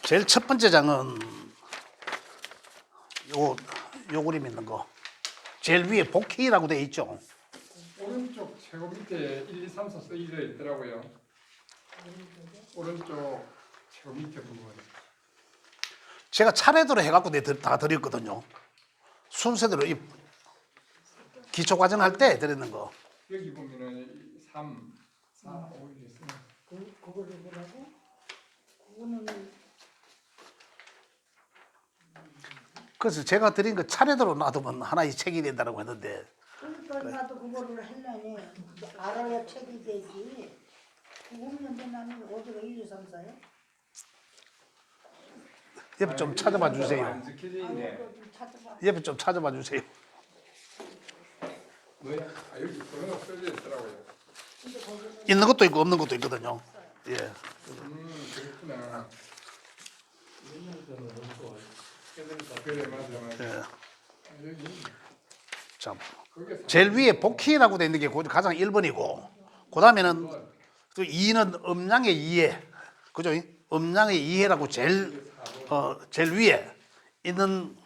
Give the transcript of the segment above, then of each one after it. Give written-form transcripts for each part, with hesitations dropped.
제일 첫 번째 장은 요 그림 있는 거. 제일 위에 복희라고 돼 있죠. 오른쪽 최고 밑에 1, 2, 3, 4 쓰여져 있더라고요. 오른쪽 최고 밑에 부분. 제가 차례대로 해갖고 다 드렸거든요. 순서대로 이 기초 과정 할 때 드리는 거. 여기 보면은 3, 4, 5 이렇게 쓰는. 그거를 뭐라고? 그거는 그래서 제가 드린 거 차례대로 놔두면 하나의 책이 된다고 했는데 그러니까 나도 그거를 하려니 알아야 책이 되지. 그거 없는데 나는 어디가 1, 2, 3, 4야? 옆에 좀 찾아봐 주세요. 안 적혀져 있네. 좀 찾아봐. 옆에 좀 찾아봐 주세요. 뭐야? 아, 여기 그런 거 써져 있더라고요. 있는 것도 있고 없는 것도 있거든요. 예. 그렇구나. 그래, 맞아. 예. 여기 자, 그게 제일 위에 복희라고 돼 있는 게 가장 1번이고, 그 다음에는 또 2는 음양의 이해, 그죠? 음양의 이해라고 제일 위에 있는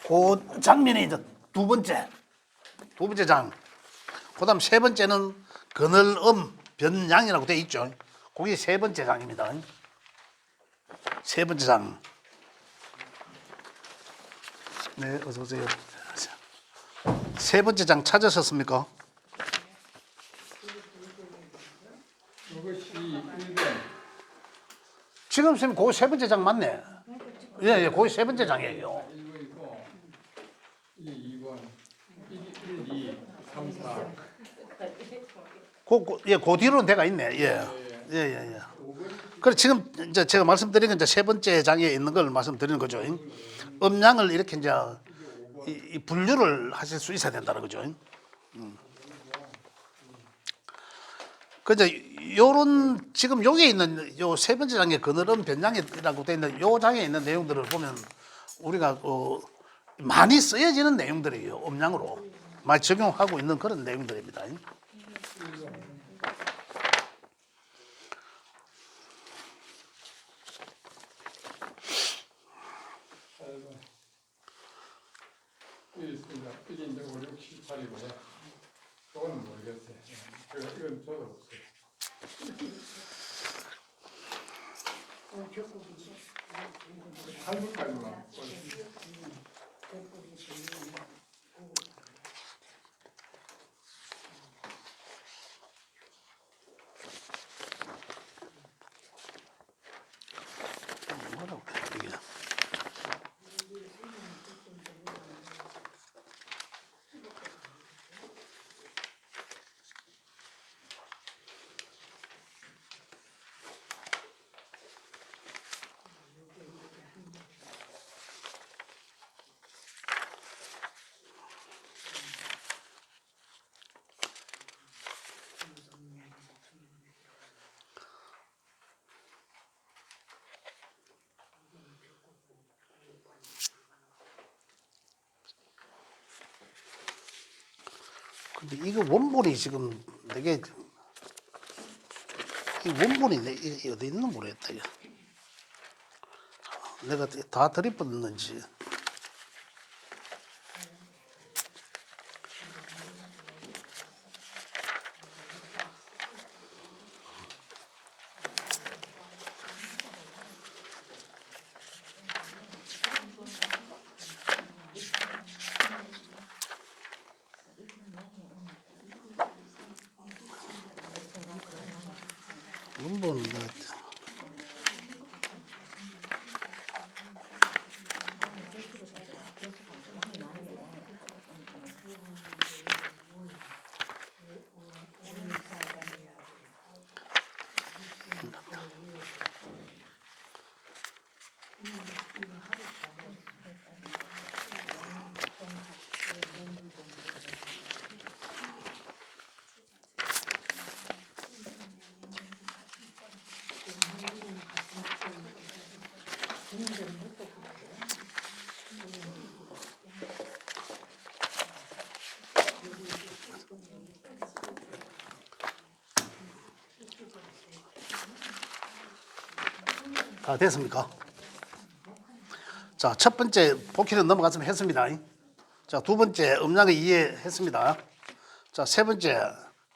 그 장면이 이제 두 번째 장. 그 다음 세 번째는 그늘음 변양이라고 돼 있죠. 그게 세 번째 장입니다. 세 번째 장. 네, 어서 오세요. 세 번째 장 찾으셨습니까? 이것이 1번. 지금 선생님 그거 세 번째 장 맞네. 예, 그게 세 번째 장이에요. 1번이고 이게 2번. 이게 1, 2, 3, 4. 그 뒤로는 돼가 있네. 예. 그래 지금 이제 제가 말씀드린 건 이제 세 번째 장에 있는 걸 말씀드리는 거죠. 음양을 이렇게 이제 이 분류를 하실 수 있어야 된다는 거죠. 그 이제 요런 지금 여기에 있는 요 세 번째 장에 그늘은 변양이라고 되어 있는 요 장에 있는 내용들을 보면 우리가 많이 쓰여지는 내용들이에요. 음양으로 많이 적용하고 있는 그런 내용들입니다. 여기 있습니다. 이게 이제 5, 6, 7, 8이고요. 저거는 모르겠어요. 이건 저도 없어요. 한국까지만. 뭐라고 이게. 근데 이거 원본이 지금 되게 이 원본이 이게 어디 있는 모르겠다. 이거. 내가 다 드립었는지. 원본 다 됐습니까? 자, 첫 번째 복희는 넘어갔으면 했습니다. 자, 두 번째 음량을 이해했습니다. 자, 세 번째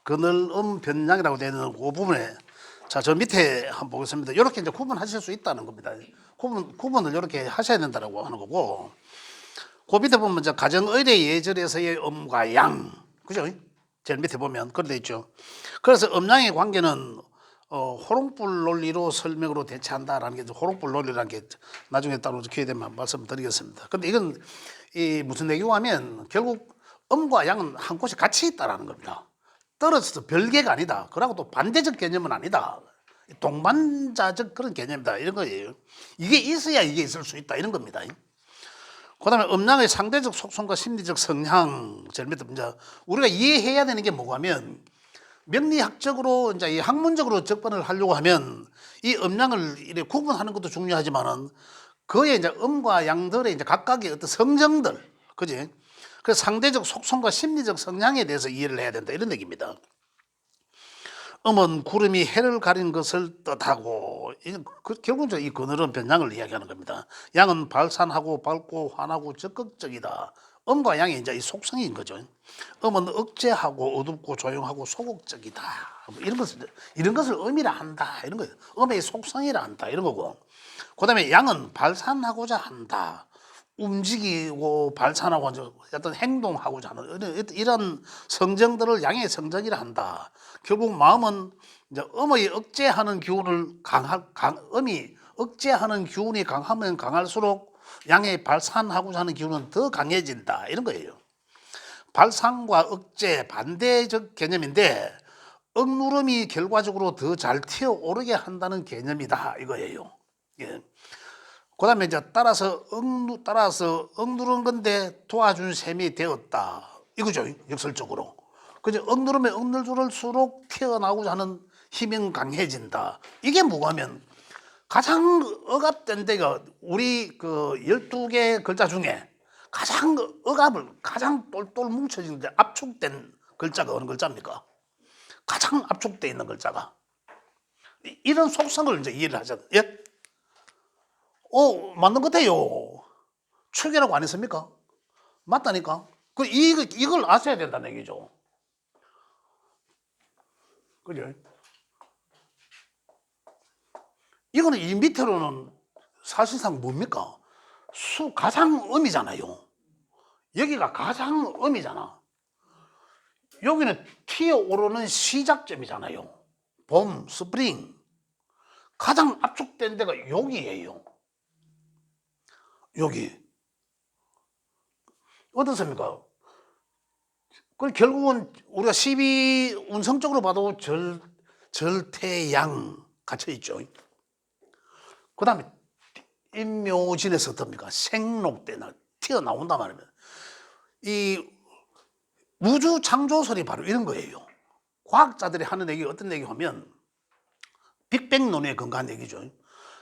그늘음 변량이라고 되는 그 부분에 자, 저 밑에 한번 보겠습니다. 이렇게 이제 구분하실 수 있다는 겁니다. 구분을 이렇게 하셔야 된다고 하는 거고, 그 밑에 보면 이제 가정의례 예절에서의 음과 양, 그죠? 제일 밑에 보면 그렇게 돼 있죠. 그래서 음양의 관계는 호롱불 논리로 설명으로 대체한다라는 게 호롱불 논리라는 게 나중에 따로 기회 되면 말씀드리겠습니다. 근데 이건 이 무슨 얘기냐면 결국 음과 양은 한 곳에 같이 있다라는 겁니다. 떨어져서 별개가 아니다. 그러고 또 반대적 개념은 아니다. 동반자적 그런 개념이다. 이런 거예요. 이게 있어야 이게 있을 수 있다. 이런 겁니다. 그다음에 음양의 상대적 속성과 심리적 성향, 제일 밑에 이제 우리가 이해해야 되는 게 뭐냐면 명리학적으로 이제 이 학문적으로 접근을 하려고 하면 이 음양을 이렇게 구분하는 것도 중요하지만은 그의 이제 음과 양들의 이제 각각의 어떤 성정들, 그지? 그 상대적 속성과 심리적 성향에 대해서 이해를 해야 된다 이런 얘기입니다. 음은 구름이 해를 가린 것을 뜻하고 결국은 이 그늘은 변양을 이야기하는 겁니다. 양은 발산하고 밝고 환하고 적극적이다. 음과 양이 이제 이 속성인 거죠. 음은 억제하고 어둡고 조용하고 소극적이다. 이런 것을 음이라 한다. 이런 거예요. 음의 속성이라 한다. 이런 거고. 그다음에 양은 발산하고자 한다. 움직이고 발산하고 어떤 행동하고자 하는 이런 성정들을 양의 성정이라 한다. 결국 마음은 이제 음의 억제하는 기운을 음이 억제하는 기운이 강하면 강할수록 양의 발산하고자 하는 기운은 더 강해진다. 이런 거예요. 발산과 억제 반대적 개념인데 억누름이 결과적으로 더 잘 튀어오르게 한다는 개념이다. 이거예요. 예. 그 다음에 이제 따라서 억누른 건데 도와준 셈이 되었다. 이거죠. 역설적으로. 그죠? 억누름에 억눌릴수록 튀어나오고자 하는 힘이 강해진다. 이게 뭐냐면 가장 억압된 데가 우리 그 12개 글자 중에 가장 억압을 가장 똘똘 뭉쳐지는데 압축된 글자가 어느 글자입니까? 가장 압축되어 있는 글자가. 이런 속성을 이제 이해를 하잖아요. 예? 맞는 것 같아요. 축이라고 안 했습니까? 맞다니까. 이걸 아셔야 된다는 얘기죠. 그죠? 이거는 이 밑으로는 사실상 뭡니까? 가장 음이잖아요. 여기가 가장 음이잖아. 여기는 튀어오르는 시작점이잖아요. 봄, 스프링. 가장 압축된 데가 여기예요. 여기. 어떻습니까? 그 결국은 우리가 12 운성적으로 봐도 절태양 갇혀있죠. 그 다음에 인묘진에서 어떻습니까? 생록대나 튀어나온단 말입니다. 이 우주 창조설이 바로 이런 거예요. 과학자들이 하는 얘기 어떤 얘기 하면 빅뱅론에 근거한 얘기죠.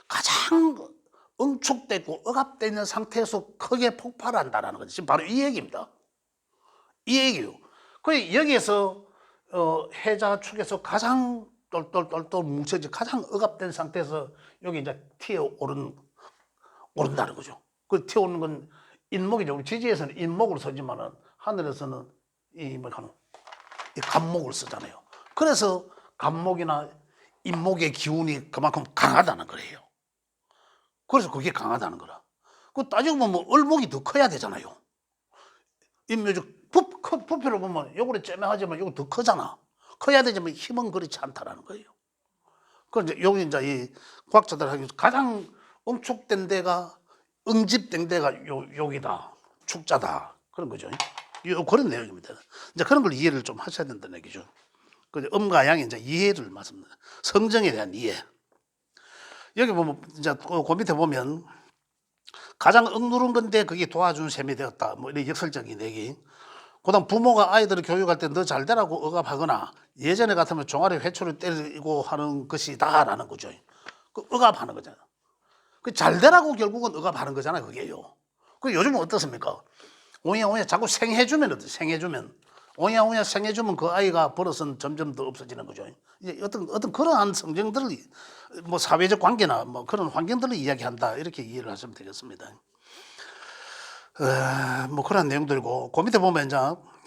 가장 응축되고 억압되어 있는 상태에서 크게 폭발한다는 거죠. 지금 바로 이 얘기입니다. 이 얘기예요. 그 여기에서 해자 축에서 가장 똘똘똘똘 뭉쳐지 가장 억압된 상태에서 여기 이제 오른다는 거죠. 그 튀어오르는 건 인목이죠. 우리 지지에서는 인목으로 쓰지만은 하늘에서는 이 간목을 쓰잖아요. 그래서 간목이나 인목의 기운이 그만큼 강하다는 거예요. 그래서 그게 강하다는 거라. 그 따지고 보면 을목이 더 커야 되잖아요. 인묘적 부표로 보면 요거를 쨈매하지만 요거 더 크잖아. 커야 되지만 힘은 그렇지 않다라는 거예요. 그런데 여기 이제 이 과학자들 가장 응축된 데가 응집된 데가 여기다 축자다 그런 거죠. 그런 내용입니다. 이제 그런 걸 이해를 좀 하셔야 된다는 얘기죠. 그 음과 양의 이제 이해를 말씀드립니다. 성정에 대한 이해. 여기 보면 이제 그 밑에 보면 가장 억누른 건데 그게 도와준 셈이 되었다. 뭐 이런 역설적인 얘기. 그다음 부모가 아이들을 교육할 때 너 잘 되라고 억압하거나 예전에 같으면 종아리 회초를 때리고 하는 것이다라는 거죠. 그 억압하는 거잖아. 그 잘 되라고 결국은 억압하는 거잖아요. 그게요. 그 요즘은 어떻습니까? 오야 자꾸 생해주면 어때? 생해주면 오냐오냐 생해주면 그 아이가 버릇은 점점 더 없어지는 거죠. 이제 어떤 그러한 성정들을 뭐 사회적 관계나 뭐 그런 환경들을 이야기한다 이렇게 이해를 하시면 되겠습니다. 뭐 그런 내용들이고 그 밑에 보면 이제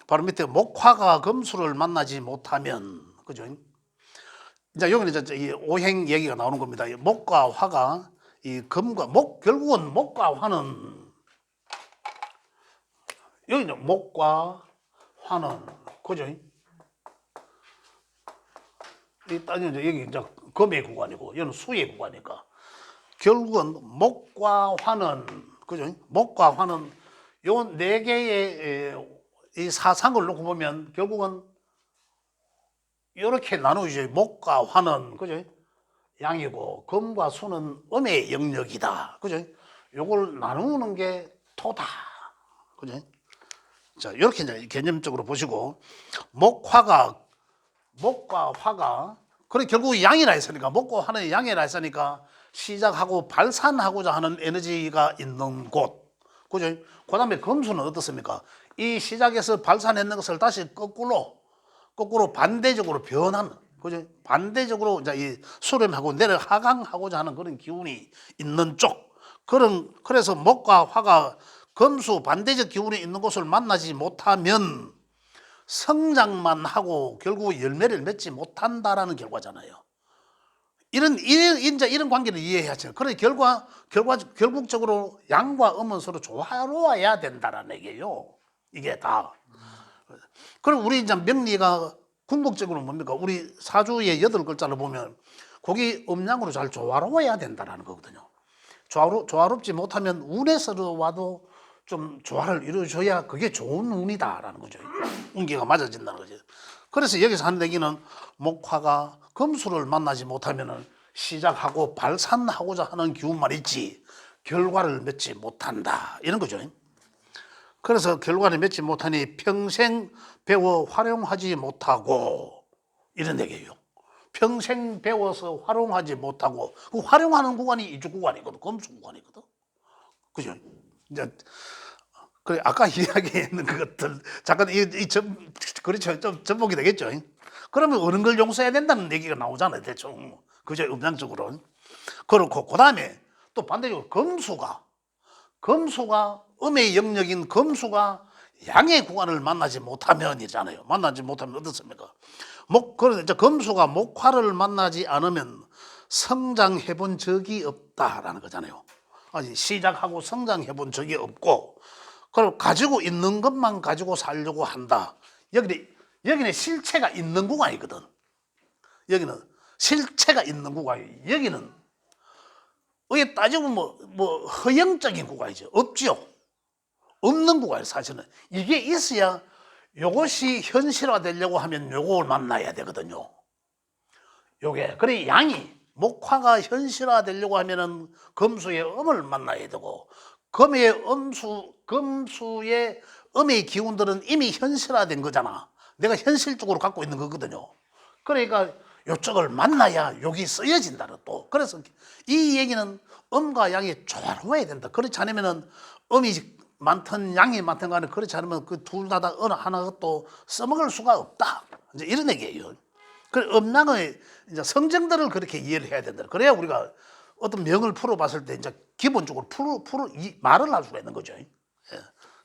바로 밑에 목화가 금수를 만나지 못하면 그죠? 이제 여기는 이제 이 오행 얘기가 나오는 겁니다. 이 목과 화가 이 금과 목 결국은 목과 화는 여기는 목과 화는 그죠? 이 따지면 이제 여기 이제 금의 구간이고 여기는 수의 구간이니까 결국은 목과 화는 그죠? 목과 화는 요 네 개의 이 사상을 놓고 보면 결국은 이렇게 나누죠. 목과 화는 그죠? 양이고 금과 수는 음의 영역이다. 그죠? 요걸 나누는 게 토다. 그죠? 자, 이렇게 이제 개념적으로 보시고 목과 화가 그래 결국 양이라 했으니까 목과 화는 양이라 했으니까 시작하고 발산하고자 하는 에너지가 있는 곳. 그죠? 그다음에 금수는 어떻습니까? 이 시작해서 발산했는 것을 다시 거꾸로 반대적으로 변하는 그죠? 반대적으로 이제 이 수렴하고 내려 하강하고자 하는 그런 기운이 있는 쪽. 그래서 목과 화가 금수 반대적 기운이 있는 곳을 만나지 못하면 성장만 하고 결국 열매를 맺지 못한다라는 결과잖아요. 이런 관계를 이해해야죠. 그래 결국적으로 양과 음은 서로 조화로워야 된다라는 얘기예요. 이게 다. 그럼 우리 이제 명리가 궁극적으로 뭡니까? 우리 사주의 8글자를 보면 거기 음양으로 잘 조화로워야 된다라는 거거든요. 조화롭지 못하면 운에서 와도 좀 조화를 이루어줘야 그게 좋은 운이다라는 거죠. 운기가 맞아진다는 거죠. 그래서 여기서 하는 얘기는 목화가 금수를 만나지 못하면 시작하고 발산하고자 하는 기운만 있지 결과를 맺지 못한다 이런 거죠. 그래서 결과를 맺지 못하니 평생 배워 활용하지 못하고 이런 얘기예요. 평생 배워서 활용하지 못하고 그 활용하는 구간이 이쪽 구간이거든. 금수 구간이거든. 그죠? 이제 그래 아까 이야기했는 그것들 잠깐 그렇죠. 좀 접목이 되겠죠. 그러면 어느 걸 용서해야 된다는 얘기가 나오잖아요. 대충 그죠? 음양적으로 그렇고 그 다음에 또 반대적으로 금수가 음의 영역인 금수가 양의 구간을 만나지 못하면이잖아요. 만나지 못하면 어떻습니까? 그런데 금수가 목화를 만나지 않으면 성장해 본 적이 없다라는 거잖아요. 아직 시작하고 성장해 본 적이 없고, 그럼 가지고 있는 것만 가지고 살려고 한다. 여기는 실체가 있는 구간이거든. 여기는 실체가 있는 구간이, 여기는 이게 따지면 뭐 허영적인 구간이죠. 없지요. 없는 구간이에요, 사실은. 이게 있어야 요것이 현실화되려고 하면 요걸 만나야 되거든요. 요게. 그래, 목화가 현실화되려고 하면은 금수의 음을 만나야 되고, 금수의 음의 기운들은 이미 현실화된 거잖아. 내가 현실적으로 갖고 있는 거거든요. 그러니까 요쪽을 만나야 여기 쓰여진다는 또. 그래서 이 얘기는 음과 양이 조화로워야 된다. 그렇지 않으면은 음이 많든 양이 많든 간에 그렇지 않으면 그 둘 다 어느 하나도 써먹을 수가 없다. 이제 이런 얘기예요. 그 음양의 이제 성정들을 그렇게 이해를 해야 된다. 그래야 우리가 어떤 명을 풀어봤을 때 이제 기본적으로 말을 할 수가 있는 거죠. 예.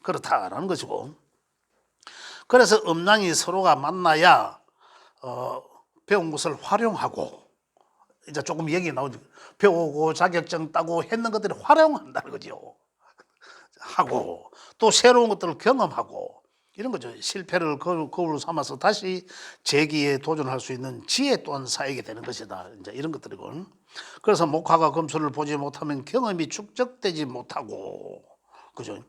그렇다라는 것이고. 그래서 음양이 서로가 만나야 배운 것을 활용하고, 이제 조금 얘기 나오죠. 배우고 자격증 따고 했는 것들을 활용한다는 거죠. 하고 또 새로운 것들을 경험하고 이런 거죠. 실패를 거울로 삼아서 다시 재기에 도전할 수 있는 지혜 또한 쌓이게 되는 것이다. 이제 이런 것들이고. 그래서 목화가 금수를 보지 못하면 경험이 축적되지 못하고, 그죠?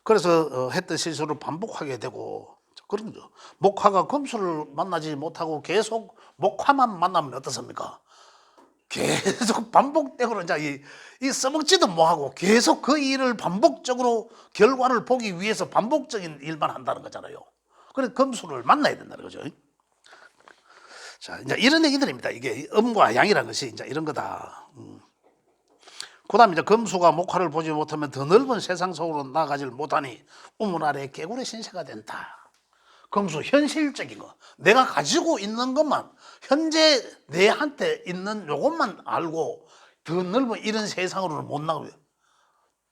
그래서 했던 실수를 반복하게 되고 그런 거죠. 목화가 금수를 만나지 못하고 계속 목화만 만나면 어떻습니까? 계속 반복되고 이제 이 써먹지도 못하고 계속 그 일을 반복적으로 결과를 보기 위해서 반복적인 일만 한다는 거잖아요. 그래서 금수를 만나야 된다는 거죠. 자, 이제 이런 얘기들입니다. 이게 음과 양이라는 것이 이제 이런 거다. 그 다음에 이제 금수가 목화를 보지 못하면 더 넓은 세상 속으로 나가질 못하니 우물 아래 개구리 신세가 된다. 금수 현실적인 거. 내가 가지고 있는 것만 현재 내한테 있는 요것만 알고 더 넓은 이런 세상으로는 못 나가요.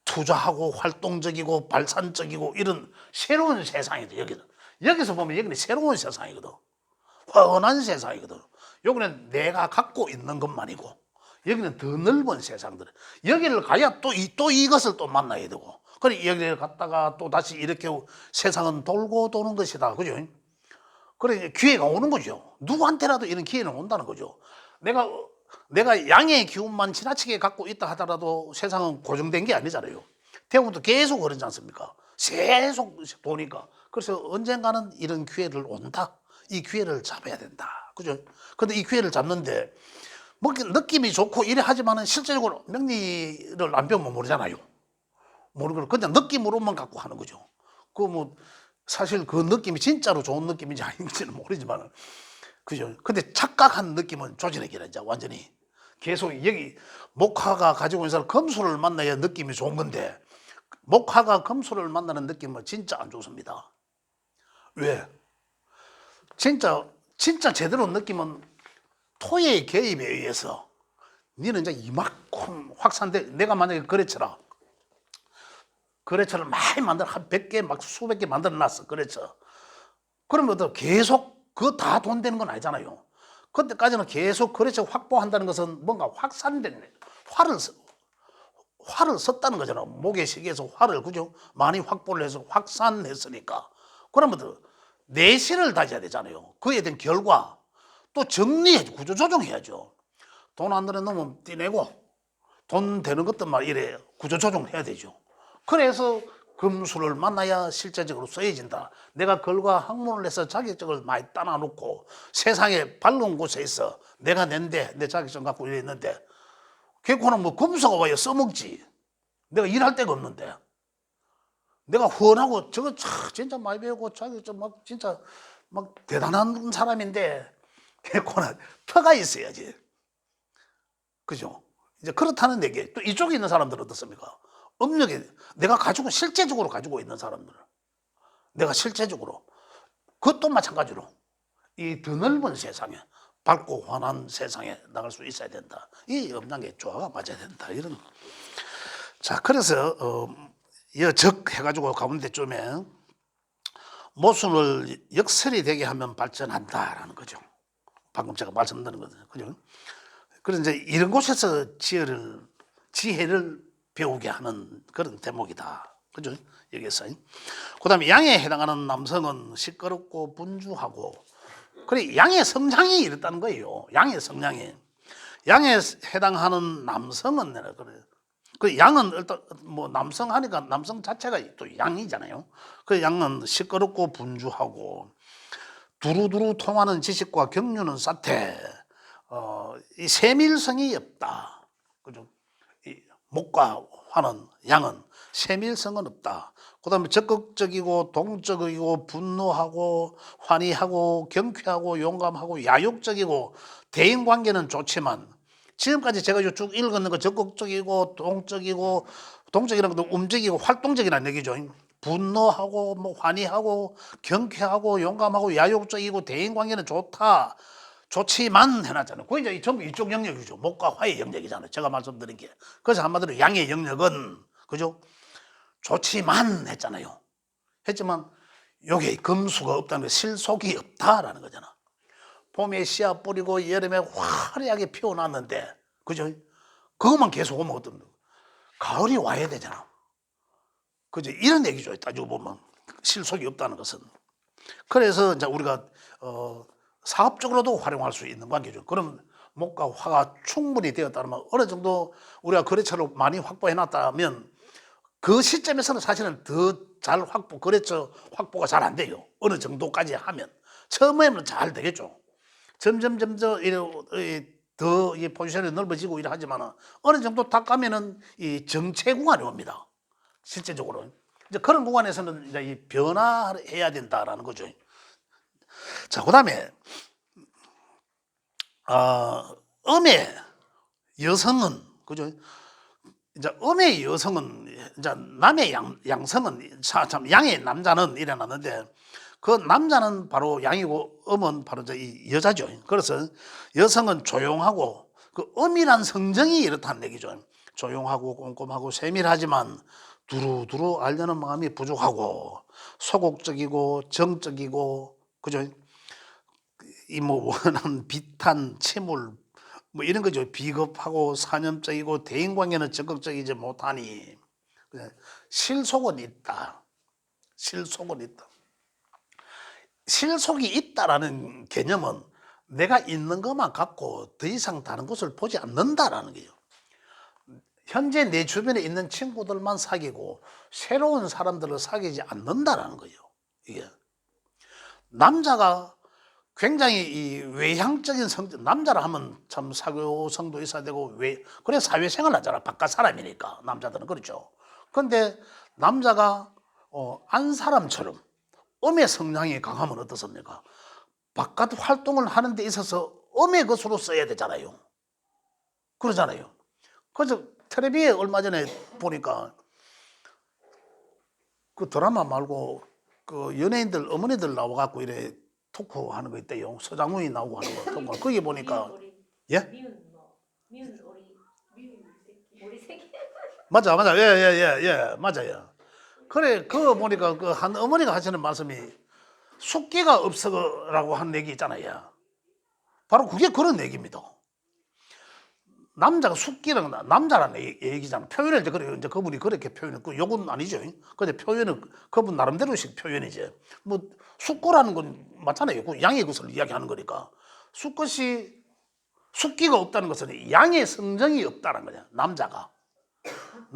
투자하고 활동적이고 발산적이고 이런 새로운 세상이다. 여기는 여기서 보면 여기는 새로운 세상이거든. 훤한 세상이거든. 여기는 내가 갖고 있는 것만이고 여기는 더 넓은 세상들. 여기를 가야 또 이것을 또 만나야 되고. 그래 여기를 갔다가 또 다시 이렇게 세상은 돌고 도는 것이다. 그죠? 그래 기회가 오는 거죠. 누구한테라도 이런 기회는 온다는 거죠. 내가 양의 기운만 지나치게 갖고 있다 하더라도 세상은 고정된 게 아니잖아요. 대부분도 계속 그러지 않습니까? 계속 보니까. 그래서 언젠가는 이런 기회를 온다. 이 기회를 잡아야 된다. 그죠? 근데 이 기회를 잡는데 뭐 느낌이 좋고 이래 하지만은 실제적으로 명리를 안 배우면 모르잖아요. 모르고 그냥 느낌으로만 갖고 하는 거죠. 그 뭐 사실 그 느낌이 진짜로 좋은 느낌인지 아닌지는 모르지만, 그죠? 근데 착각한 느낌은 조지내기라 이제 완전히 계속 여기 목화가 가지고 있는 사람 금수를 만나야 느낌이 좋은 건데 목화가 금수를 만나는 느낌은 진짜 안 좋습니다. 왜? 진짜 제대로 느낌은 토의 개입에 의해서 니는 이제 이만큼 확산돼. 내가 만약에 거래처를 많이 만들어 한 100개 막 수백 개 만들어 놨어. 거래처. 그러면 또 계속 그거 다 돈 되는 건 아니잖아요. 그때까지는 계속 거래처 확보한다는 것은 뭔가 확산된 활을 썼다는 거잖아. 모계시계에서 활을 그죠? 많이 확보를 해서 확산했으니까. 그러면 내실을 다져야 되잖아요. 그에 대한 결과 또 정리해 구조조정해야죠. 돈 안 드는 놈은 떼내고 돈 되는 것들만 이래 구조조정해야 되죠. 그래서 금수를 만나야 실제적으로 써야진다. 내가 글과 학문을 해서 자격증을 많이 따놔놓고 세상에 밝은 곳에 있어 내가 낸데 내 자격증 갖고 이랬는데 결국은 뭐 금수가 와야 써먹지. 내가 일할 데가 없는데 내가 훤하고 저거 진짜 많이 배우고 자격증 막 진짜 막 대단한 사람인데 결국은 터가 있어야지. 그죠? 이제 그렇다는 얘기. 또 이쪽에 있는 사람들은 어떻습니까? 업력이 내가 실제적으로 가지고 있는 사람들, 내가 실제적으로 그것도 마찬가지로 이 더 넓은 세상에 밝고 환한 세상에 나갈 수 있어야 된다. 이 음양의 조화가 맞아야 된다. 이런. 자, 그래서 적 해가지고 가운데 좀에 모순을 역설이 되게 하면 발전한다라는 거죠. 방금 제가 말씀드린 거죠. 그죠? 그래서 이제 이런 곳에서 지혜를 배우게 하는 그런 대목이다. 그죠? 여기서. 그 다음에 양에 해당하는 남성은 시끄럽고 분주하고, 그래, 양의 성향이 이렇다는 거예요. 양의 성향이. 양에 해당하는 남성은, 그래. 그 양은 일단 뭐 남성 하니까 남성 자체가 또 양이잖아요. 그 양은 시끄럽고 분주하고, 두루두루 통하는 지식과 경륜은 쌓되, 이 세밀성이 없다. 그죠? 목과 화는 양은 세밀성은 없다. 그 다음에 적극적이고 동적이고 분노하고 환희하고 경쾌하고 용감하고 야욕적이고 대인관계는 좋지만 지금까지 제가 쭉 읽었는 거 적극적이고 동적이라는 것도 움직이고 활동적이라는 얘기죠. 분노하고 뭐 환희하고 경쾌하고 용감하고 야욕적이고 대인관계는 좋지만 해놨잖아요. 그게 이제 전부 이쪽 영역이죠. 목과 화의 영역이잖아요. 제가 말씀드린 게. 그래서 한마디로 양의 영역은, 그죠? 좋지만 했잖아요. 했지만, 요게 금수가 없다는 게 실속이 없다라는 거잖아. 봄에 씨앗 뿌리고 여름에 화려하게 피어났는데, 그죠? 그것만 계속 오면 어떤, 가을이 와야 되잖아. 그죠? 이런 얘기죠. 따지고 보면. 실속이 없다는 것은. 그래서 이제 우리가, 사업적으로도 활용할 수 있는 관계죠. 그럼 목과 화가 충분히 되었다면 어느 정도 우리가 거래처를 많이 확보해 놨다면 그 시점에서는 사실은 더 잘 거래처 확보가 잘 안 돼요. 어느 정도까지 하면. 처음에는 잘 되겠죠. 점점 더 이 포지션이 넓어지고 이래 하지만 어느 정도 딱 가면은 이 정체 구간이 옵니다. 실제적으로. 이제 그런 구간에서는 이제 이 변화해야 된다라는 거죠. 자, 그 다음에, 음의 여성은, 그죠? 이제 음의 여성은, 이제 남의 양성은, 참, 양의 남자는 일어났는데, 그 남자는 바로 양이고 음은 바로 이 여자죠. 그래서 여성은 조용하고 그 음이란 성정이 이렇다는 얘기죠. 조용하고 꼼꼼하고 세밀하지만 두루두루 알려는 마음이 부족하고 소극적이고 정적이고 그죠? 이 뭐 원한 비탄 채물 뭐 이런 거죠. 비겁하고 사념적이고 대인관계는 적극적이지 못하니 실속은 있다. 실속은 있다. 실속이 있다라는 개념은 내가 있는 것만 갖고 더 이상 다른 것을 보지 않는다라는 거예요. 현재 내 주변에 있는 친구들만 사귀고 새로운 사람들을 사귀지 않는다라는 거예요. 이게 남자가 굉장히 이 외향적인 성격, 남자라 하면 참 사교성도 있어야 되고 그래 사회생활 하잖아. 바깥 사람이니까 남자들은 그렇죠. 그런데 남자가 안 사람처럼 음의 성향이 강하면 어떻습니까? 바깥 활동을 하는 데 있어서 음의 것으로 써야 되잖아요. 그러잖아요. 그래서 텔레비에 얼마 전에 보니까 그 드라마 말고 그 연예인들 어머니들 나와갖고 이래 토크 하는 거 있대요. 서장훈이 나오고 하는 거 토크. 거기 보니까 예? 미운 오리 새끼. 맞아 예 맞아요. 그래 그거 보니까 그 한 어머니가 하시는 말씀이 숙기가 없어라고 하는 얘기 있잖아요. 바로 그게 그런 얘기입니다. 남자가 숙기는 남자라는 얘기잖아. 표현을 이제 그분이 그렇게 표현했고 욕은 아니죠. 근데 표현은 그분 나름대로식 표현이지. 뭐 숙고라는 건 맞잖아요. 그 양의 것을 이야기하는 거니까. 숙기가 없다는 것은 양의 성정이 없다는 거냐. 남자가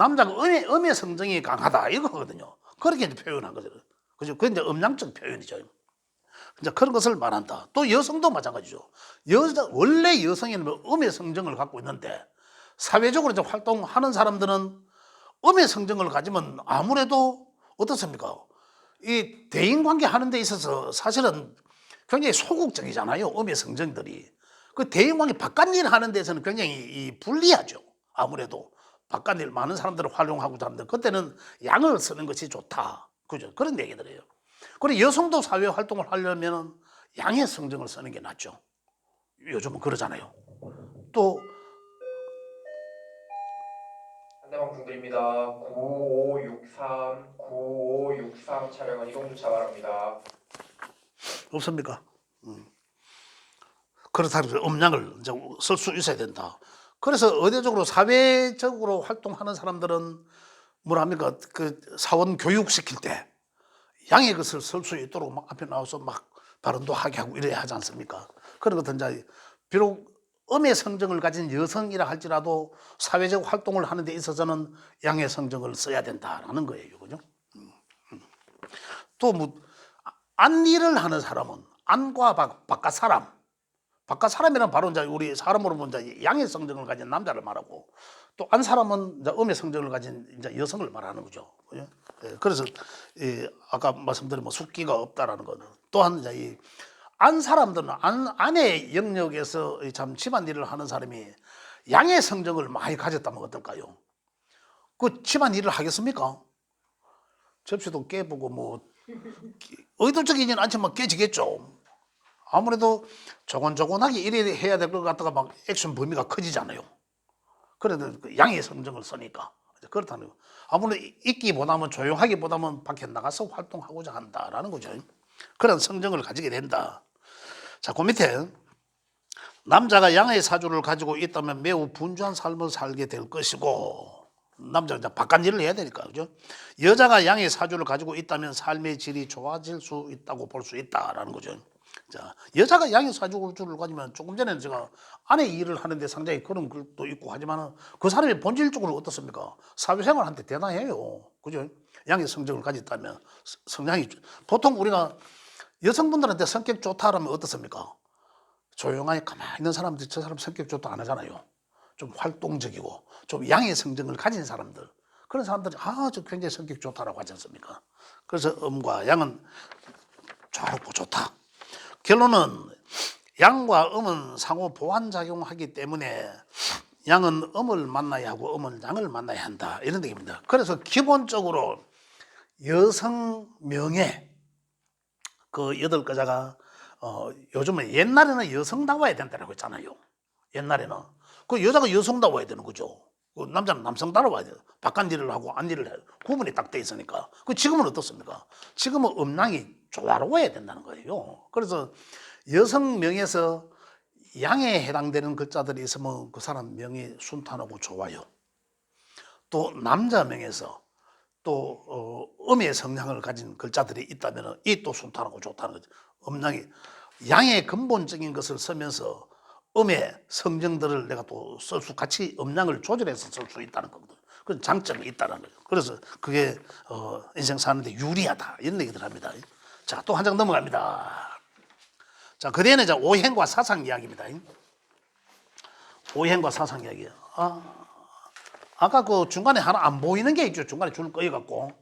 음의 성정이 강하다 이거거든요. 그렇게 이제 표현한 거죠. 그죠? 그게 이제 음양적 표현이죠. 이제 그런 것을 말한다. 또 여성도 마찬가지죠. 원래 여성에는 음의 성정을 갖고 있는데 사회적으로 이제 활동하는 사람들은 음의 성정을 가지면 아무래도 어떻습니까? 이 대인관계 하는 데 있어서 사실은 굉장히 소극적이잖아요. 음의 성정들이. 그 대인관계 바깥 일 하는 데서는 굉장히 불리하죠. 아무래도 바깥 일 많은 사람들을 활용하고 하는데 그때는 양을 쓰는 것이 좋다. 그죠? 그런 얘기들이에요. 그리고 여성도 사회 활동을 하려면 양의 성정을 쓰는 게 낫죠. 요즘은 그러잖아요. 또 상대방 중드립니다. 9563 차량은 이동 주차 바랍니다. 없습니까? 그렇다는 거 음량을 쓸 수 있어야 된다. 그래서 의대적으로 사회적으로 활동하는 사람들은 뭐랍니까? 그 사원 교육시킬 때 양의 것을 쓸 수 있도록 막 앞에 나와서 막 발언도 하게 하고 이래야 하지 않습니까? 그런 것은 이제 비록 음의 성정을 가진 여성이라 할지라도 사회적 활동을 하는 데 있어서는 양의 성정을 써야 된다라는 거예요. 그죠? 또 뭐 안 일을 하는 사람은 안과 바깥 사람이란 바로 이제 우리 사람으로 보면 이제 양의 성정을 가진 남자를 말하고 또 안 사람은 이제 음의 성정을 가진 이제 여성을 말하는 거죠. 그죠? 그래서 아까 말씀드린 뭐 숙기가 없다라는 거는 또한 이제 이 안 사람들은 안의 영역에서 참 집안일을 하는 사람이 양의 성정을 많이 가졌다면 어떨까요? 그 집안일을 하겠습니까? 접시도 깨보고 뭐 의도적이지는 않지만 깨지겠죠. 아무래도 조곤조곤하게 이래 해야 될 것 같다가 막 액션 범위가 커지잖아요. 그래도 그 양의 성정을 쓰니까 그렇다는 거. 아무래도 있기보다는 조용하기보다는 밖에 나가서 활동하고자 한다라는 거죠. 그런 성정을 가지게 된다. 자, 그 밑에 남자가 양의 사주를 가지고 있다면 매우 분주한 삶을 살게 될 것이고 남자가 바깥 일을 해야 되니까 그죠? 여자가 양의 사주를 가지고 있다면 삶의 질이 좋아질 수 있다고 볼 수 있다라는 거죠. 자, 여자가 양의 사주를 가지면 조금 전에 제가 아내 일을 하는데 상당히 그런 것도 있고 하지만 그 사람이 본질적으로 어떻습니까? 사회생활한테 대단해요. 그죠? 양의 성정을 가졌다면 성향이 보통 우리가 여성분들한테 성격 좋다라면 어떻습니까? 조용하게 가만히 있는 사람들 저 사람 성격 좋다 안 하잖아요. 좀 활동적이고 좀 양의 성정을 가진 사람들 그런 사람들이 저 굉장히 성격 좋다라고 하지 않습니까? 그래서 음과 양은 좋고 좋다. 결론은 양과 음은 상호 보완작용하기 때문에 양은 음을 만나야 하고 음은 양을 만나야 한다 이런 얘기입니다. 그래서 기본적으로 여성 명예 그 8글자가 요즘은 옛날에는 여성다워야 된다고 했잖아요. 옛날에는 그 여자가 여성다워야 되는 거죠. 그 남자는 남성다워야 돼요. 바깥 일을 하고 안 일을 해요. 구분이 딱 돼 있으니까. 그 지금은 어떻습니까? 지금은 음양이 조화로워야 된다는 거예요. 그래서 여성명에서 양에 해당되는 글자들이 있으면 그 사람 명이 순탄하고 좋아요. 또 남자명에서 또 음의 성향을 가진 글자들이 있다면 이 또 순탄하고 좋다는 거죠. 음양이 양의 근본적인 것을 쓰면서 음의 성정들을 내가 또 쓸 수 같이 음양을 조절해서 쓸 수 있다는 거거든. 그런 장점이 있다는 거죠. 그래서 그게 인생 사는데 유리하다 이런 얘기들 합니다. 자, 또 한 장 넘어갑니다. 자, 그 뒤에는 이제 오행과 사상 이야기입니다. 오행과 사상 이야기. 아까 그 중간에 하나 안 보이는 게 있죠. 중간에 줄 꺼여갖고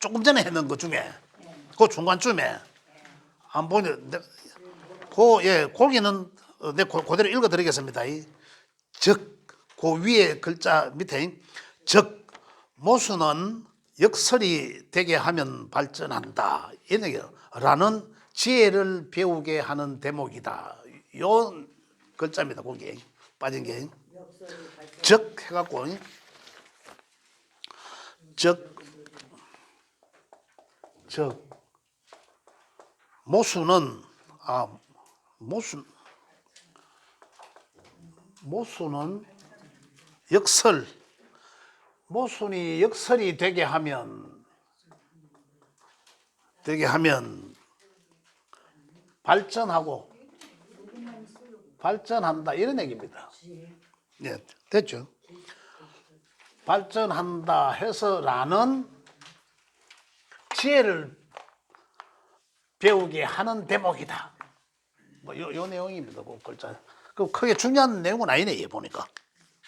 조금 전에 했는 것 중에 그 중간쯤에 안 보이는 거기는 내 그대로 읽어드리겠습니다. 즉, 그 위에 글자 밑에 즉 모수는 역설이 되게 하면 발전한다 이런 얘기예요. 라는 지혜를 배우게 하는 대목이다. 요 글자입니다. 거기에 빠진 게 즉 해갖고 즉 모수는 모수는 모순이 역설이 되게 하면 발전한다 이런 얘기입니다. 네, 됐죠? 발전한다 해서 라는 지혜를 배우게 하는 대목이다. 뭐 요 내용입니다. 그 글자. 그 크게 중요한 내용은 아니네, 얘 보니까.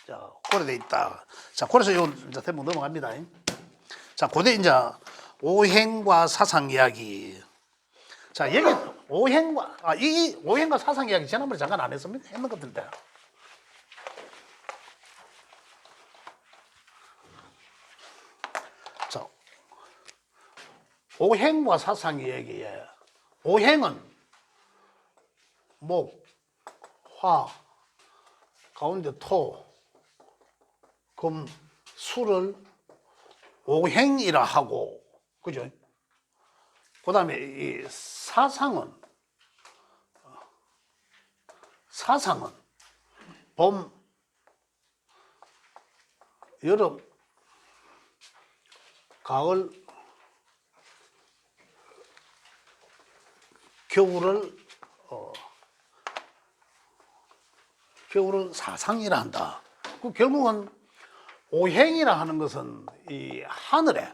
자, 고려돼 있다. 자, 그래서 요 이제 대목 넘어갑니다. 자, 고대 이제 오행과 사상 이야기. 자, 여기 이 오행과 사상 이야기 지난번에 잠깐 안 했습니까? 했는 것 같은데. 자, 오행과 사상 이야기에 오행은 목, 화, 가운데 토, 금, 수를 오행이라 하고, 그죠? 그 다음에 이 사상은 봄, 여름, 가을, 겨울을 사상이라 한다. 그 결국은 오행이라 하는 것은 이 하늘에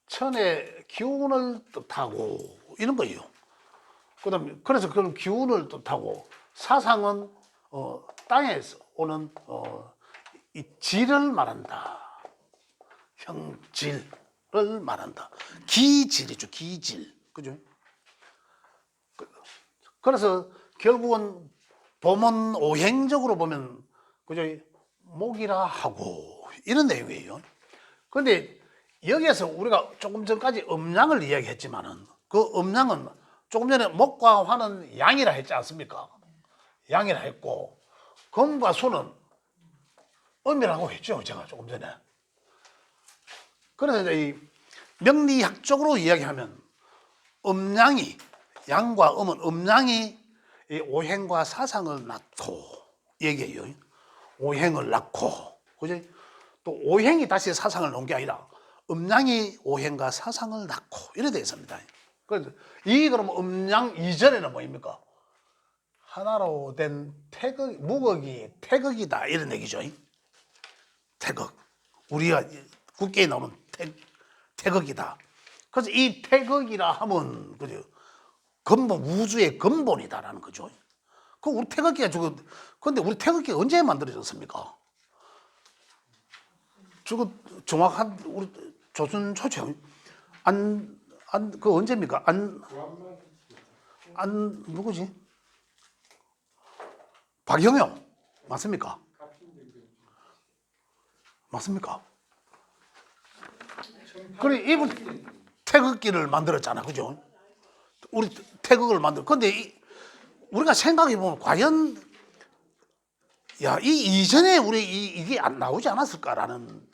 천의 기운을 뜻하고 이런 거예요. 그다음에 그래서 그런 기운을 뜻하고 사상은 땅에서 오는 이 질을 말한다. 형질을 말한다. 기질이죠, 기질. 그죠? 그래서 결국은 봄은 오행적으로 보면 그죠? 목이라 하고 이런 내용이에요. 그런데 여기에서 우리가 조금 전까지 음양을 이야기했지만은 그 음양은 조금 전에 목과 화는 양이라 했지 않습니까? 양이라 했고 금과 수는 음이라고 했죠, 제가 조금 전에. 그래서 이 명리학적으로 이야기하면 음양이 양과 음은 음양이 이 오행과 사상을 낳고 얘기해요. 오행을 낳고, 그죠? 또 오행이 다시 사상을 놓은 게 아니라 음양이 오행과 사상을 낳고 이래 되어 있습니다. 그래서 그러면 음양 이전에는 뭐입니까? 하나로 된 태극, 무극이 태극이다 이런 얘기죠. 태극. 우리가 국계에 나오는 태극이다. 그래서 이 태극이라 하면 그죠? 근본, 우주의 근본이다라는 거죠. 그 우리 태극기가 근데 우리 태극기 언제 만들어졌습니까? 정확한 우리 조선 초청 그 언제입니까? 누구지? 박영영 맞습니까? 맞습니까? 그래 이분 태극기를 만들었잖아, 그죠? 우리 태극을 만들. 근데 우리가 생각해 보면 과연 야, 이 이전에 우리 이게 안 나오지 않았을까라는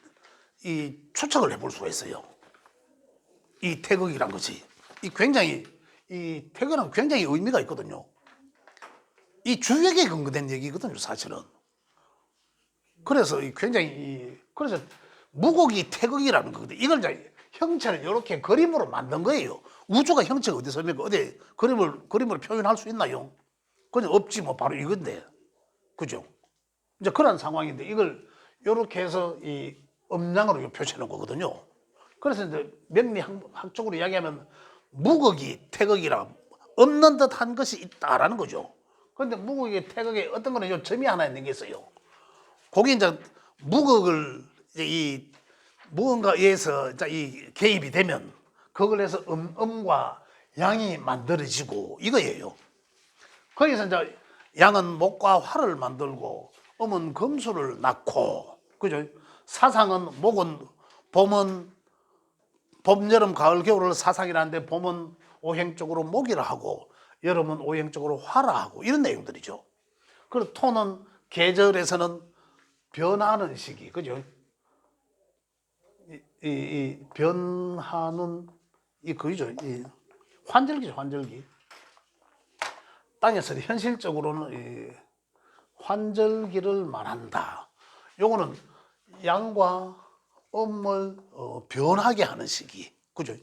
이 추측을 해볼 수가 있어요. 이 태극이란 것이 이 태극은 굉장히 의미가 있거든요. 이 주역에 근거된 얘기거든요, 사실은. 그래서 그래서 무곡이 태극이라는 거거든요. 이걸 이제 형체를 이렇게 그림으로 만든 거예요. 우주가 형체가 어디서 옵니까? 어디 그림을 표현할 수 있나요? 그냥 없지 뭐 바로 이건데, 그죠? 이제 그런 상황인데 이걸 이렇게 해서 이 음량으로 표시해 놓은 거거든요. 그래서 이제 명리학적으로 이야기하면 무극이 태극이라 없는 듯한 것이 있다라는 거죠. 그런데 무극이 태극에 어떤 거는 요 점이 하나 있는 게 있어요. 거기 이제 무극을 이제 이 무언가에 의해서 이제 이 개입이 되면 그걸 해서 음과 양이 만들어지고 이거예요. 거기서 이제 양은 목과 화를 만들고 음은 금수를 낳고, 그죠? 사상은 목은 봄은 봄, 여름, 가을, 겨울을 사상이라는데 봄은 오행적으로 목이라 하고 여름은 오행적으로 화라 하고 이런 내용들이죠. 그리고 토는 계절에서는 변하는 시기, 그죠? 이 변하는 이 그죠? 이 환절기죠, 환절기. 땅에서 현실적으로는 이 환절기를 말한다. 요거는 양과 음을 변하게 하는 시기, 그죠?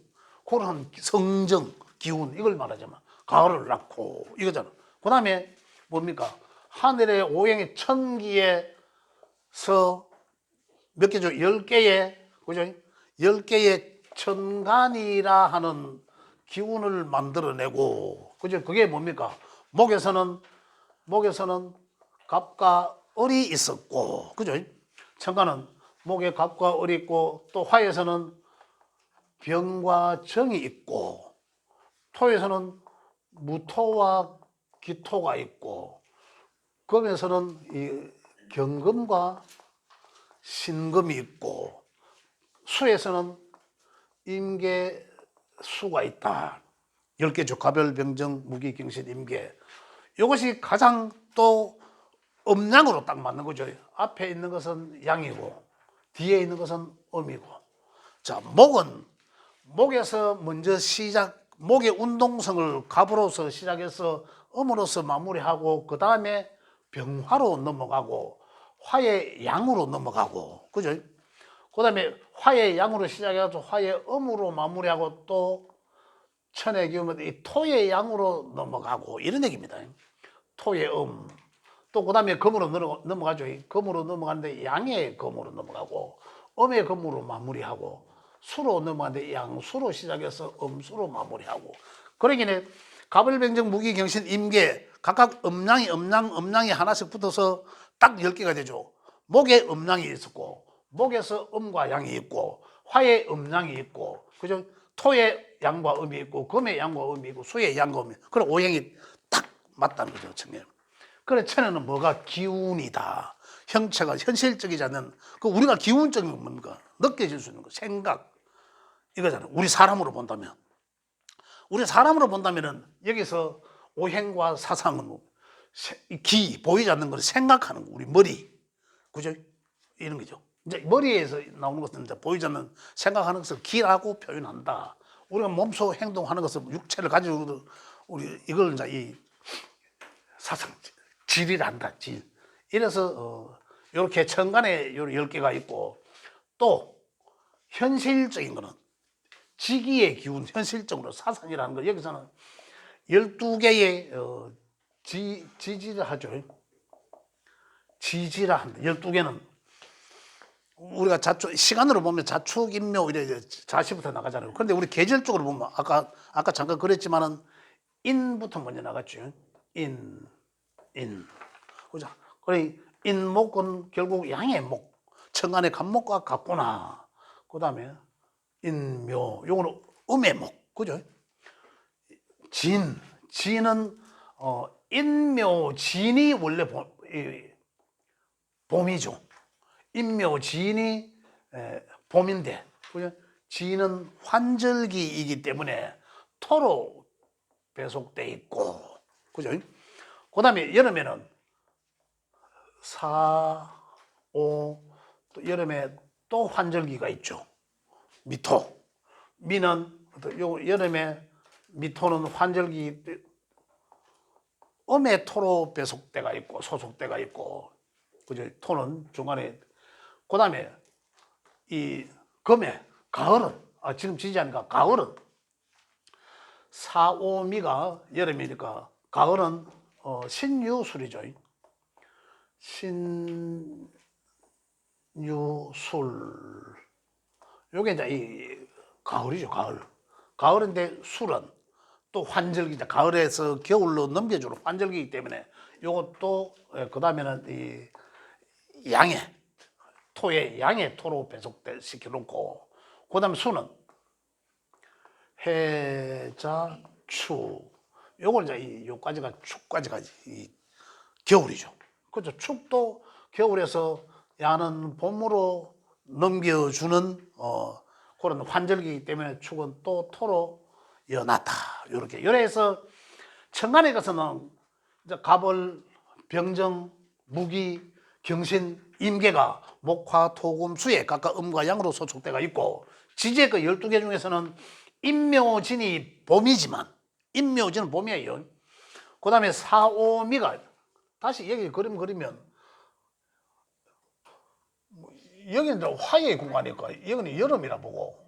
그런 성정, 기운 이걸 말하자면 가을을 낳고 이거잖아. 그 다음에 뭡니까? 하늘의 오행의 천기에서 몇 개죠? 10개의, 그죠? 10개의 천간이라 하는 기운을 만들어내고, 그죠? 그게 뭡니까? 목에서는 갑과 을이 있었고, 그죠? 천간은 목에 갑과 을이 있고, 또 화에서는 병과 정이 있고, 토에서는 무토와 기토가 있고, 금에서는 이 경금과 신금이 있고, 수에서는 임계수가 있다. 10개죠. 가별, 병정, 무기, 경신, 임계. 이것이 가장 또 음양으로 딱 맞는 거죠. 앞에 있는 것은 양이고 뒤에 있는 것은 음이고. 자, 목에서 먼저 목의 운동성을 갑으로서 시작해서 음으로서 마무리하고 그 다음에 병화로 넘어가고 화의 양으로 넘어가고, 그죠? 그 다음에 화의 양으로 시작해서 화의 음으로 마무리하고 또 천의 기운은 이 토의 양으로 넘어가고 이런 얘기입니다. 토의 음. 또 그 다음에 금으로 넘어가죠. 금으로 넘어가는데 양의 금으로 넘어가고 음의 금으로 마무리하고 수로 넘어가는데 양수로 시작해서 음수로 마무리하고. 그러기에 갑을병정 무기경신 임계 각각 음양이 하나씩 붙어서 딱 10개가 되죠. 목에 음양이 있었고 목에서 음과 양이 있고 화에 음양이 있고, 그죠? 토에 양과 음이 있고 금에 양과 음이 있고 수에 양과 음이 있고, 그런 오행이 딱 맞다는 거죠. 청년. 그래, 천에는 뭐가 기운이다. 형체가 현실적이지 않는, 그 우리가 기운적인 건 뭡니까? 느껴질 수 있는 거, 생각. 이거잖아요. 우리 사람으로 본다면은 여기서 오행과 사상은 보이지 않는 걸 생각하는 거, 우리 머리. 그죠? 이런 거죠. 이제 머리에서 나오는 것은 이제 보이지 않는 생각하는 것을 기라고 표현한다. 우리가 몸소 행동하는 것을 육체를 가지고 우리 이걸 이제 이 사상, 질이란다, 질. 이래서 이렇게 천간에 10개가 있고, 또 현실적인 거는 지기의 기운, 현실적으로 사상이라는 거, 여기서는 12개의 지지를 하죠. 지지라 한다. 12개는 우리가 시간으로 보면 자축, 인묘 이래 자시부터 나가잖아요. 그런데 우리 계절적으로 보면 아까 잠깐 그랬지만은 인부터 먼저 나갔죠. 인. 그죠? 그래, 인목은 결국 양의 목, 천간의 간목과 같구나. 그 다음에 인묘, 요거는 음의 목, 그죠? 진은 인묘진이 원래 봄이죠. 인묘진이 봄인데, 그죠? 진은 환절기이기 때문에 토로 배속돼 있고, 그죠? 그다음에 여름에는 4, 5, 또 여름에 또 환절기가 있죠. 미토. 미는 요 여름에 미토는 환절기 음의 토로 배속대가 있고 소속대가 있고, 그죠? 토는 중간에. 그다음에 이 금의 가을은 지금 지지하니까 가을은 4, 5, 미가 여름이니까 가을은 신유술이죠. 신유술. 요게 이제 이 가을이죠, 가을. 가을인데 술은 또 환절기죠. 가을에서 겨울로 넘겨주는 환절기이기 때문에 요것도, 그 다음에는 이 양의, 토의 양의 토로 배속돼 시켜놓고, 그 다음에 수는 해자, 축. 요걸 이제 요까지가 축까지가 이 겨울이죠. 그렇죠. 축도 겨울에서 야는 봄으로 넘겨주는 그런 환절기이기 때문에 축은 또 토로 이어놨다. 요렇게. 요래서 천간에 가서는 이제 갑을, 병정, 무기, 경신, 임계가 목화, 토금, 수에 각각 음과 양으로 소속대가 있고, 지지의 그 12개 중에서는 임묘진이 봄이지만, 임묘진은 봄이에요. 그 다음에 4, 5, 미가, 다시 여기 그림 그리면, 여기는 화의 구간이니까 여기는 여름이라 보고,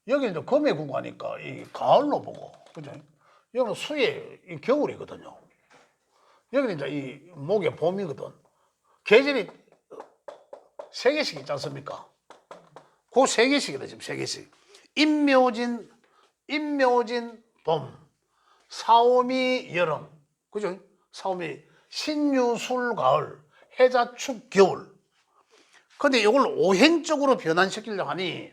여기는 금의 구간이니까 이 가을로 보고, 그죠? 여기는 수의 이 겨울이거든요. 여기는 이제 이 목의 봄이거든. 계절이 3개씩 있지 않습니까? 그 3개씩이다, 지금 3개씩. 임묘진 봄, 사오미 여름, 그죠? 사오미 신유술 가을, 해자축 겨울. 근데 이걸 오행적으로 변환시키려고 하니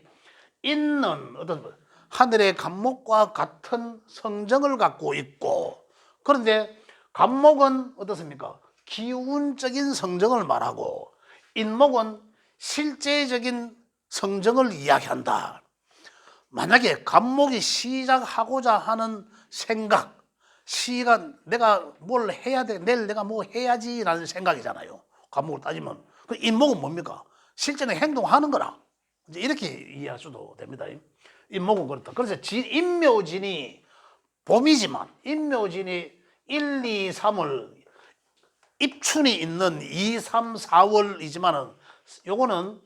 있는 어떤 하늘의 간목과 같은 성정을 갖고 있고, 그런데 간목은 어떻습니까? 기운적인 성정을 말하고, 인목은 실제적인 성정을 이야기한다. 만약에 간목이 시작하고자 하는 생각, 시가 내가 뭘 해야 돼, 내일 내가 뭐 해야지라는 생각이잖아요. 간목을 따지면. 그 인목은 뭡니까? 실제는 행동하는 거라. 이제 이렇게 이해할 수도 됩니다. 인목은 그렇다. 그래서 인묘진이 봄이지만, 인묘진이 1, 2, 3월 입춘이 있는 2, 3, 4월이지만은 요거는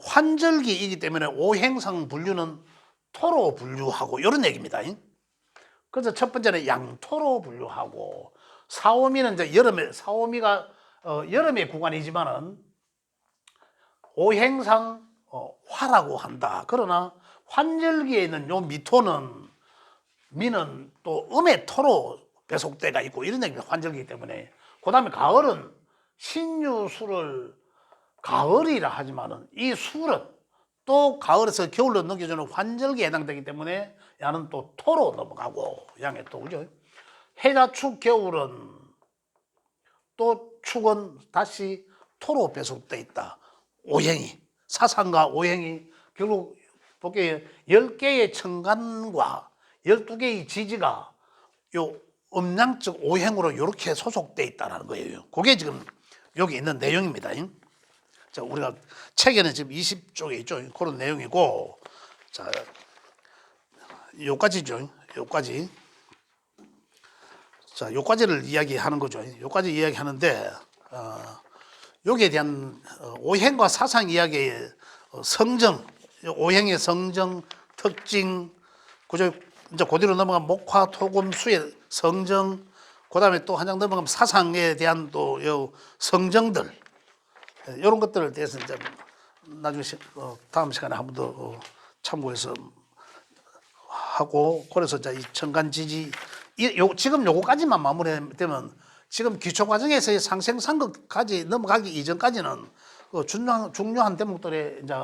환절기이기 때문에 오행상 분류는 토로 분류하고 이런 얘기입니다. 그래서 첫 번째는 양토로 분류하고, 사오미는 이제 여름에, 사오미가 여름의 구간이지만은 오행상 화라고 한다. 그러나 환절기에 있는 요 미토는, 미는 또 음의 토로 배속대가 있고 이런 얘기입니다. 환절기이기 때문에. 그 다음에 가을은 신유술을 가을이라 하지만은 이 술은 또 가을에서 겨울로 넘겨주는 환절기에 해당되기 때문에 야는 또 토로 넘어가고, 양의 또, 그죠? 해자축 겨울은 또 축은 다시 토로 배속돼 있다. 오행이, 사상과 오행이 결국 볼게요. 10개의 천간과 12개의 지지가 요 음양적 오행으로 이렇게 소속돼 있다는 거예요. 그게 지금 여기 있는 내용입니다. 자, 우리가 책에는 지금 20쪽에 있죠. 그런 내용이고, 자, 요까지죠. 요까지. 자, 요까지를 이야기하는 거죠. 요까지 이야기하는데, 여기에 대한 오행과 사상 이야기의 성정, 오행의 성정, 특징, 그죠? 이제 그대로 넘어가면 목화, 토금, 수의 성정, 그 다음에 또 한 장 넘어가면 사상에 대한 또 요 성정들, 이런 것들을 대해서 이제 나중에 다음 시간에 한 번 더 참고해서 하고, 그래서 이제 이 천간지지, 지금 요거까지만 마무리되면 지금 기초 과정에서의 상생상극까지 넘어가기 이전까지는 그 중요한 대목들의 이제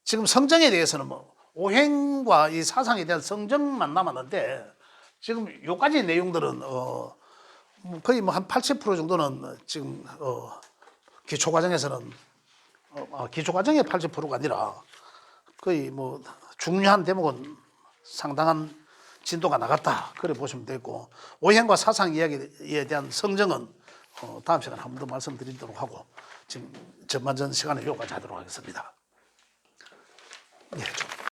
지금 성정에 대해서는 뭐 오행과 이 사상에 대한 성정만 남았는데, 지금 요까지 내용들은 거의 뭐 한 80% 정도는 지금 기초 과정에서는 기초 과정의 80%가 아니라 거의 뭐 중요한 대목은 상당한 진도가 나갔다. 그래 보시면 되고 오행과 사상 이야기에 대한 성정은 다음 시간에 한 번 더 말씀드리도록 하고 지금 전반전 시간에 여기까지 하도록 하겠습니다. 네,